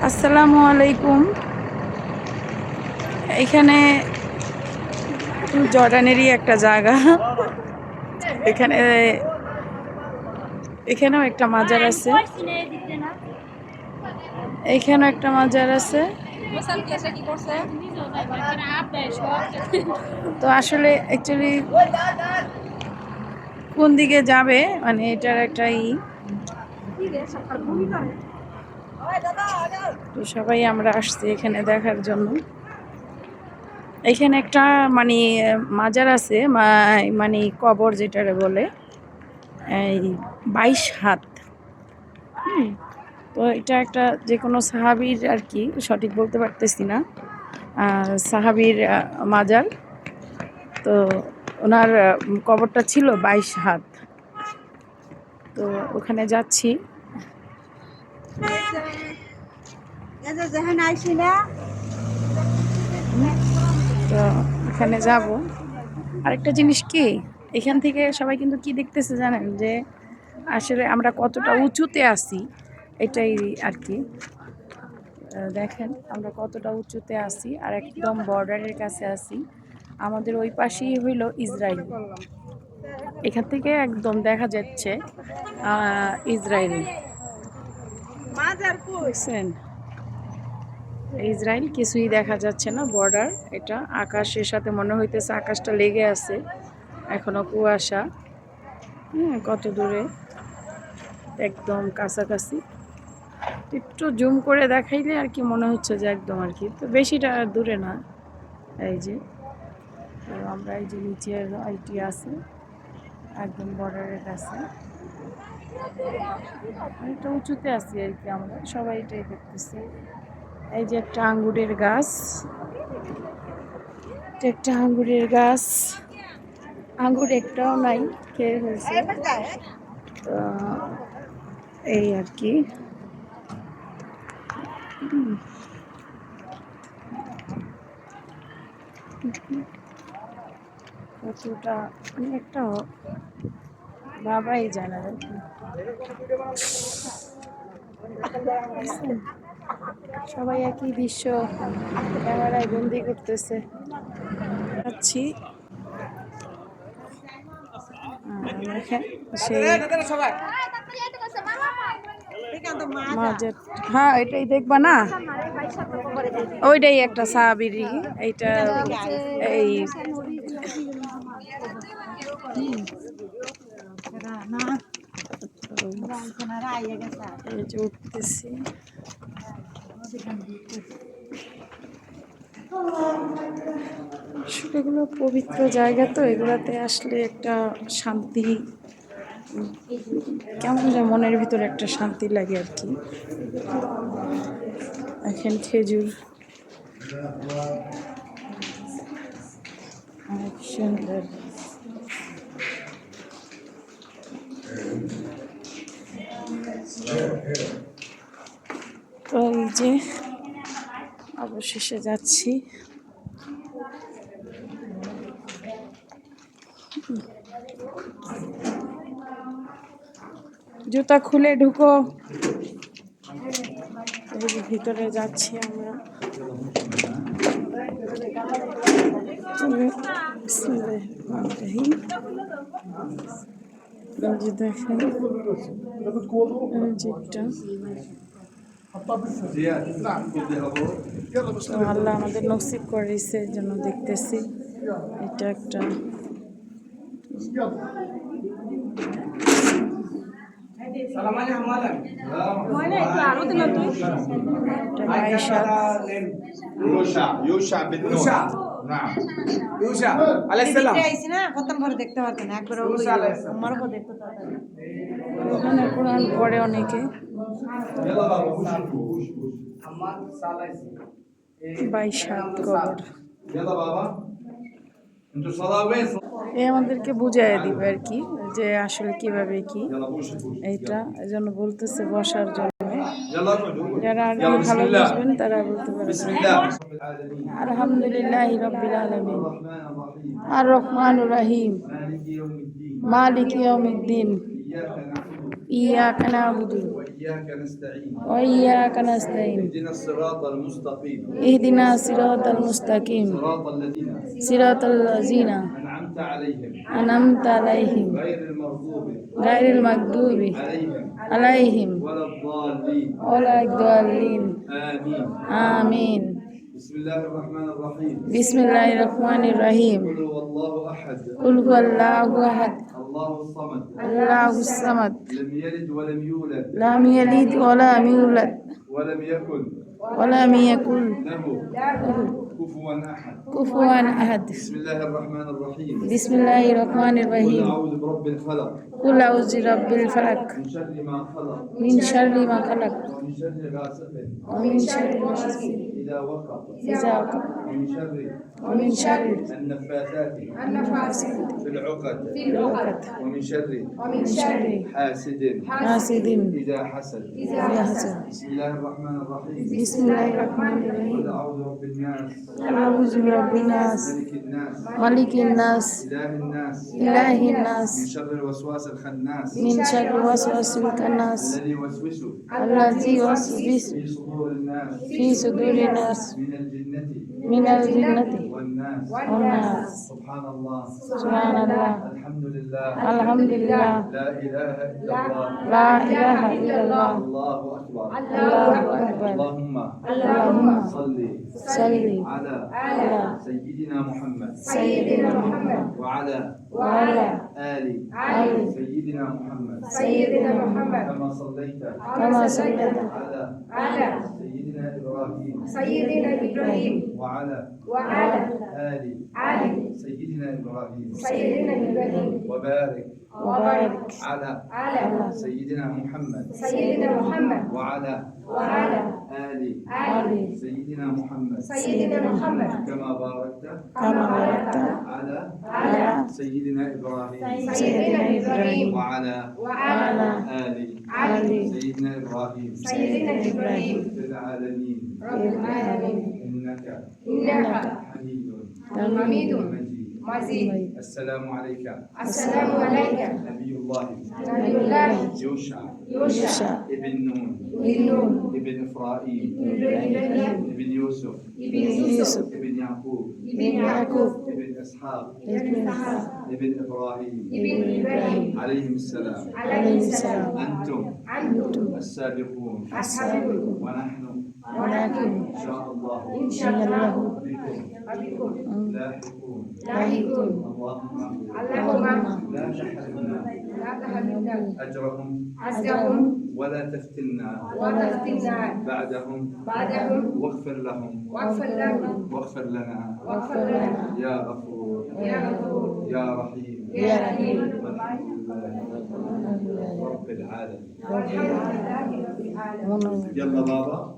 আসসালামু আলাইকুম। এখানে জর্ডানেরই একটা জায়গা। এখানে এখানেও একটা মাজার আছে। এখানেও একটা মাজার আছে। তো আসলে অ্যাকচুয়ালি কোন দিকে যাবে মানে এটার একটা তো সবাই আমরা আসছি এখানে দেখার জন্য। এখানে একটা মানে মাজার আছে, মানে কবর যেটারে বলে, এই 22 হাত। তো এটা একটা যে কোনো সাহাবীর আর কি, সঠিক বলতে পারতেছি না, সাহাবীর মাজার। তো ওনার কবরটা ছিল 22 হাত। তো ওখানে যাচ্ছি। তো এখানে যাব। আরেকটা জিনিস কি, এখান থেকে সবাই কিন্তু কি দেখতেছে জানেন, যে আসলে আমরা কতটা উঁচুতে আছি, এটাই আর কি। দেখেন আমরা কতটা উঁচুতে আছি আর একদম বর্ডারের কাছে আছি। আমাদের ওই পাশেই হইল ইসরায়েল। এখান থেকে একদম দেখা যাচ্ছে ইসরায়েল। বুঝছেন, ইসরায়েল কিছুই দেখা যাচ্ছে না, বর্ডার এটা। আকাশের সাথে মনে হইতেছে আকাশটা লেগে আছে, এখনো কুয়াশা। কত দূরে, একদম কাছাকাছি। একটু জুম করে দেখাইলে আর কি মনে হচ্ছে যে একদম আর কি, তো বেশিটা দূরে না। এই যে তো আমরা এই যে নিচের আইটি আছে একদম বর্ডারের কাছে, একটা উঁচুতে আছি আর কি। আমরা সবাই এটাই দেখতেছি। এই যে একটা আঙ্গুরের গাছ, একটা আঙ্গুরের গাছ, আঙ্গুর একটাও নাই, খেয়ে হয়েছে। তো এই আর কি। কতটা একটা বাবাই জানে আর কি। সবাই একই দৃশ্য ক্যামেরায় বন্দি করতেছে। যাচ্ছি দেখেন সেই মাঝে। হ্যাঁ এটাই দেখবা না, ওইটাই একটা সাহাবীরই এইটা। এই যে উঠতেছি, এগুলো পবিত্র জায়গা, তো এগুলাতে আসলে একটা শান্তি, কেমন যে মনের ভিতরে একটা শান্তি লাগে আর কি। এখন খেজুর অনেক সুন্দর। তো এই যে অবশেষে যাচ্ছি। জুতা খুলে ঢুকো। ভিতরে যাচ্ছি আমরা। দেখেন জিপটা, আল্লাহ আমাদের নসিব করেছে এই জন্য দেখতেছি। এটা একটা কোরআন পড়ে অনেকে। 22 হাত কবর। এ আমাদেরকে বুঝাই দিবে আর কি, যে আসলে কিভাবে কি এইটা। এই জন্য বলতেছে বসার জন্য। যারা আর কি ভালো বুঝবেন তারা বলতে পারবেন। আলহামদুলিল্লাহি রাব্বিল আলামিন আর রহমানুর রহিম মালিক ইয়াউমিদ্দিন إياك نعبد وإياك نستعين وإياك نستعين اهدنا الصراط المستقيم اهدنا الصراط المستقيم صراط الذين أنعمت عليهم أنعمت عليهم غير المغضوب عليهم ولا الضالين ولا الضالين آمين آمين بسم الله الرحمن الرحيم بسم الله الرحمن الرحيم قل هو الله أحد قل هو الله أحد الله الصمد الله الصمد لم يلد ولم يولد لم يلد ولم يولد ولم يكن ولم يكن له كفوا أحد كفوا أحد بسم الله الرحمن الرحيم بسم الله الرحمن قل الرحيم أعوذ برب الفلق قل أعوذ برب الفلق من شر ما خلق من شر ما خلق ومن شر غاسق ومن شر غاسق إذا وقب إذا وقب ومن شر النفاثات في العقد العقد ومن شر حاسد إذا حسد بسم الله الرحمن الرحيم بسم الله الرحمن الرحيم قل أعوذ برب الناس أعوذ برب الناس ملك الناس إله الناس من شر الوسواس الخناس من شر الوسواس الخناس الذي يوسوس الذي يوسوس في صدور الناس من الجنة والناس سبحان الله سبحان الله الحمد لله الحمد لله لا إله إلا الله لا إله إلا الله الله أكبر الله أكبر اللهم صل صل على على سيدنا محمد محمد وعلى وعلى آل آل سيدنا محمد محمد كما صليت كما صليت على سيدنا إبراهيم وعلى آل سيدنا إبراهيم وبارك على سيدنا محمد وعلى آل سيدنا محمد كما باركت على سيدنا إبراهيم وعلى آل سيدنا إبراهيم في العالمين إنك حميد مجيد السلام عليك نبي الله يوشع ابن نون ابن إفرائيم ابن يوسف ابن يعقوب ابن إسحاق ابن إبراهيم عليهم السلام أنتم السابقون ونحن إن شاء الله بكم لاحقون اللهم لا تحرمنا أجرهم ولا تفتنا بعدهم واغفر لهم واغفر لنا يا غفور يا رحيم والحمد لله رب العالمين. يلا بابا